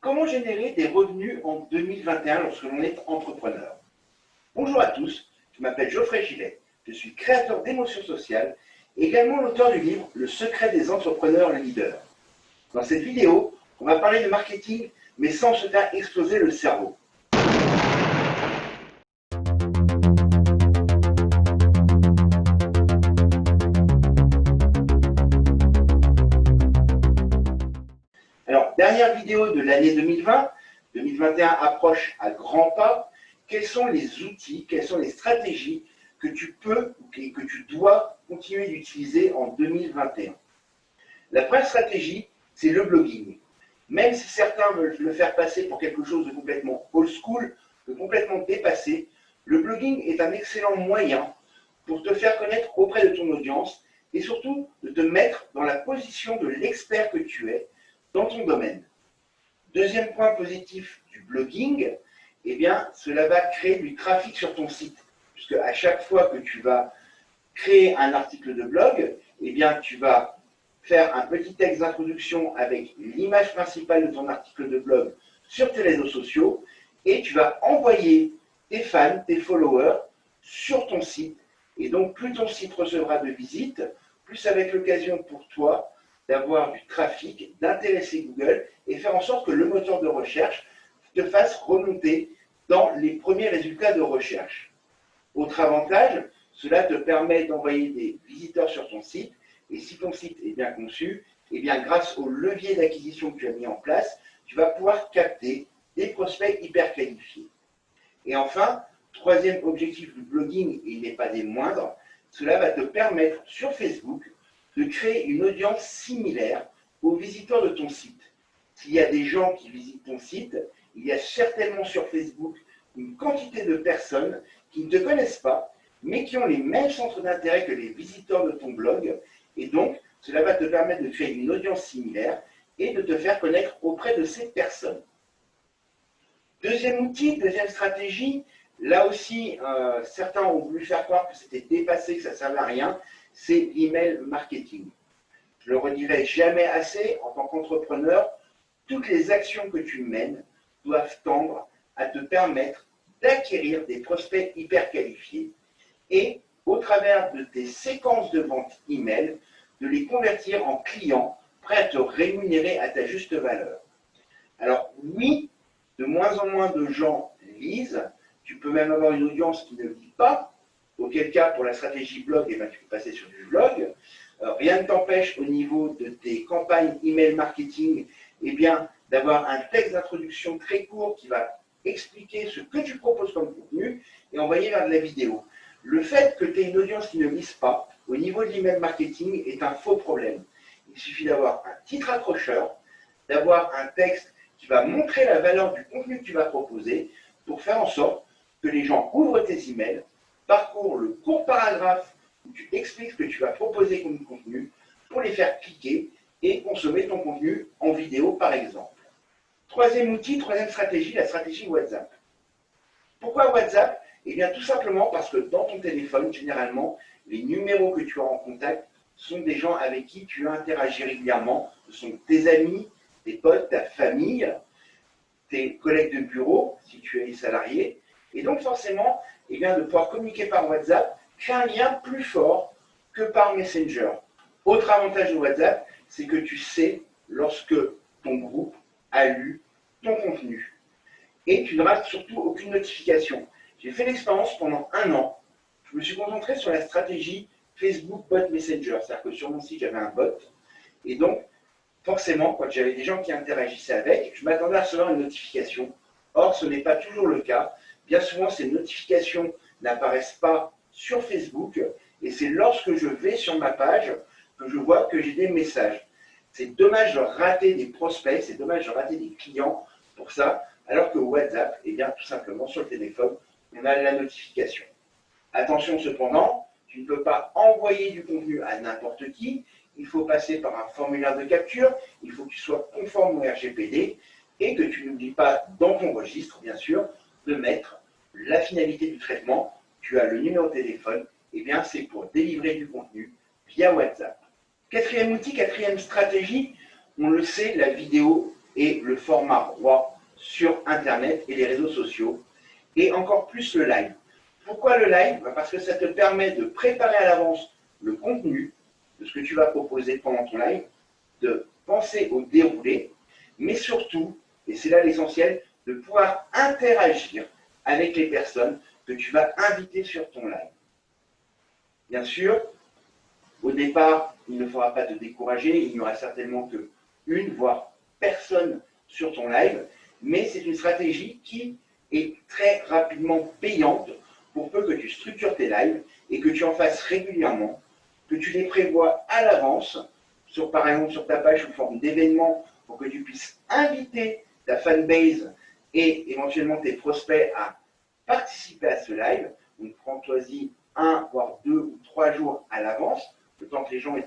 Comment générer des revenus en 2021 lorsque l'on est entrepreneur? Bonjour à tous, je m'appelle Geoffrey Gillet, je suis créateur d'émotions sociales et également l'auteur du livre Le secret des entrepreneurs leaders. Dans cette vidéo, on va parler de marketing, mais sans se faire exploser le cerveau. Alors, dernière vidéo de l'année 2020, 2021 approche à grands pas. Quels sont les outils, quelles sont les stratégies que tu peux et que tu dois continuer d'utiliser en 2021? La première stratégie, c'est le blogging. Même si certains veulent le faire passer pour quelque chose de complètement old school, de complètement dépassé, le blogging est un excellent moyen pour te faire connaître auprès de ton audience et surtout de te mettre dans la position de l'expert que tu es dans ton domaine. Deuxième point positif du blogging, eh bien, cela va créer du trafic sur ton site. Puisque à chaque fois que tu vas créer un article de blog, eh bien, tu vas faire un petit texte d'introduction avec l'image principale de ton article de blog sur tes réseaux sociaux et tu vas envoyer tes fans, tes followers sur ton site. Et donc, plus ton site recevra de visites, plus ça va être l'occasion pour toi d'avoir du trafic, d'intéresser Google et faire en sorte que le moteur de recherche te fasse remonter dans les premiers résultats de recherche. Autre avantage, cela te permet d'envoyer des visiteurs sur ton site et si ton site est bien conçu, eh bien grâce au levier d'acquisition que tu as mis en place, tu vas pouvoir capter des prospects hyper qualifiés. Et enfin, troisième objectif du blogging, et il n'est pas des moindres, cela va te permettre sur Facebook de créer une audience similaire aux visiteurs de ton site. S'il y a des gens qui visitent ton site, il y a certainement sur Facebook une quantité de personnes qui ne te connaissent pas, mais qui ont les mêmes centres d'intérêt que les visiteurs de ton blog. Et donc, cela va te permettre de créer une audience similaire et de te faire connaître auprès de ces personnes. Deuxième outil, deuxième stratégie, là aussi, certains ont voulu faire croire que c'était dépassé, que ça ne servait à rien, c'est l'email marketing. Je le redirai jamais assez, en tant qu'entrepreneur, toutes les actions que tu mènes doivent tendre à te permettre d'acquérir des prospects hyper qualifiés et, au travers de tes séquences de vente email, de les convertir en clients prêts à te rémunérer à ta juste valeur. Alors oui, de moins en moins de gens lisent, tu peux même avoir une audience qui ne lit pas, auquel cas pour la stratégie blog, eh bien, tu peux passer sur du blog. Rien ne t'empêche au niveau de tes campagnes email marketing eh bien, d'avoir un texte d'introduction très court qui va expliquer ce que tu proposes comme contenu et envoyer vers de la vidéo. Le fait que tu aies une audience qui ne lise pas au niveau de l'email marketing est un faux problème. Il suffit d'avoir un titre accrocheur, d'avoir un texte qui va montrer la valeur du contenu que tu vas proposer pour faire en sorte que les gens ouvrent tes emails, parcourent le court paragraphe où tu expliques ce que tu vas proposer comme contenu pour les faire cliquer et consommer ton contenu en vidéo par exemple. Troisième outil, troisième stratégie, la stratégie WhatsApp. Pourquoi WhatsApp? Eh bien tout simplement parce que dans ton téléphone, généralement, les numéros que tu as en contact sont des gens avec qui tu interagis régulièrement. Ce sont tes amis, tes potes, ta famille, tes collègues de bureau, si tu es salarié. Et donc forcément, eh bien, de pouvoir communiquer par WhatsApp crée un lien plus fort que par Messenger. Autre avantage de WhatsApp, c'est que tu sais lorsque ton groupe a lu ton contenu. Et tu ne rates surtout aucune notification. J'ai fait l'expérience pendant 1 an. Je me suis concentré sur la stratégie Facebook Bot Messenger. C'est-à-dire que sur mon site, j'avais un bot. Et donc, forcément, quand j'avais des gens qui interagissaient avec, je m'attendais à recevoir une notification. Or, ce n'est pas toujours le cas. Bien souvent, ces notifications n'apparaissent pas sur Facebook. Et c'est lorsque je vais sur ma page que je vois que j'ai des messages. C'est dommage de rater des prospects, c'est dommage de rater des clients pour ça, alors que WhatsApp, eh bien, tout simplement, sur le téléphone, on a la notification. Attention cependant, tu ne peux pas envoyer du contenu à n'importe qui, il faut passer par un formulaire de capture, il faut que tu sois conforme au RGPD et que tu n'oublies pas dans ton registre, bien sûr, de mettre la finalité du traitement. Tu as le numéro de téléphone, eh bien c'est pour délivrer du contenu via WhatsApp. Quatrième outil, quatrième stratégie, on le sait, la vidéo et le format roi sur Internet et les réseaux sociaux, et encore plus le live. Pourquoi le live? Parce que ça te permet de préparer à l'avance le contenu de ce que tu vas proposer pendant ton live, de penser au déroulé, mais surtout, et c'est là l'essentiel, de pouvoir interagir avec les personnes que tu vas inviter sur ton live. Bien sûr, au départ, il ne faudra pas te décourager, il n'y aura certainement que une, voire personne sur ton live, mais c'est une stratégie qui est très rapidement payante pour peu que tu structures tes lives et que tu en fasses régulièrement, que tu les prévois à l'avance, par exemple sur ta page sous forme d'événement, pour que tu puisses inviter ta fanbase et éventuellement tes prospects à participer à ce live. Donc prends-toi-y 1, voire 2 ou 3 jours à l'avance, le temps que les gens aient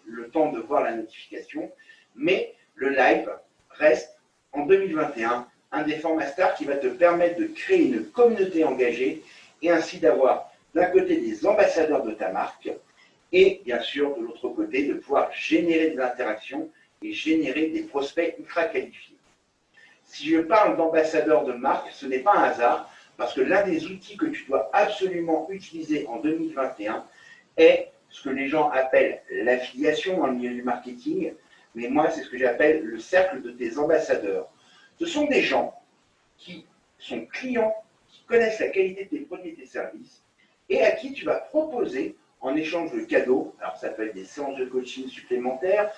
le temps de voir la notification. Mais le live reste en 2021 un des formats stars qui va te permettre de créer une communauté engagée et ainsi d'avoir d'un côté des ambassadeurs de ta marque et bien sûr de l'autre côté de pouvoir générer de l'interaction et générer des prospects ultra qualifiés. Si je parle d'ambassadeurs de marque, ce n'est pas un hasard parce que l'un des outils que tu dois absolument utiliser en 2021 est ce que les gens appellent l'affiliation dans le milieu du marketing, mais moi c'est ce que j'appelle le cercle de tes ambassadeurs. Ce sont des gens qui sont clients, qui connaissent la qualité de tes produits et tes services, et à qui tu vas proposer en échange de cadeaux, alors ça peut être des séances de coaching supplémentaires,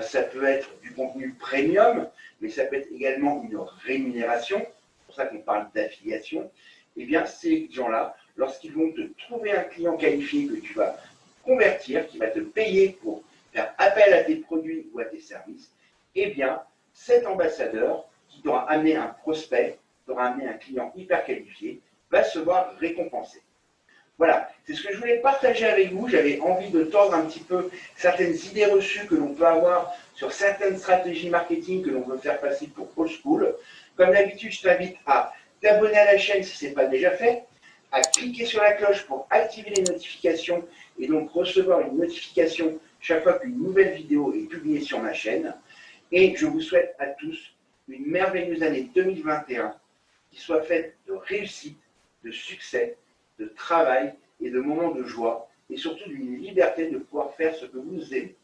ça peut être du contenu premium, mais ça peut être également une rémunération, c'est pour ça qu'on parle d'affiliation, et bien ces gens-là, lorsqu'ils vont te trouver un client qualifié que tu vas convertir, qui va te payer pour faire appel à tes produits ou à tes services, eh bien cet ambassadeur qui t'aura amené un prospect, t'aura amené un client hyper qualifié, va se voir récompensé. Voilà, c'est ce que je voulais partager avec vous. J'avais envie de tordre un petit peu certaines idées reçues que l'on peut avoir sur certaines stratégies marketing que l'on veut faire passer pour old school. Comme d'habitude, je t'invite à t'abonner à la chaîne si ce n'est pas déjà fait, à cliquer sur la cloche pour activer les notifications et donc recevoir une notification chaque fois qu'une nouvelle vidéo est publiée sur ma chaîne. Et je vous souhaite à tous une merveilleuse année 2021 qui soit faite de réussite, de succès, de travail et de moments de joie, et surtout d'une liberté de pouvoir faire ce que vous aimez.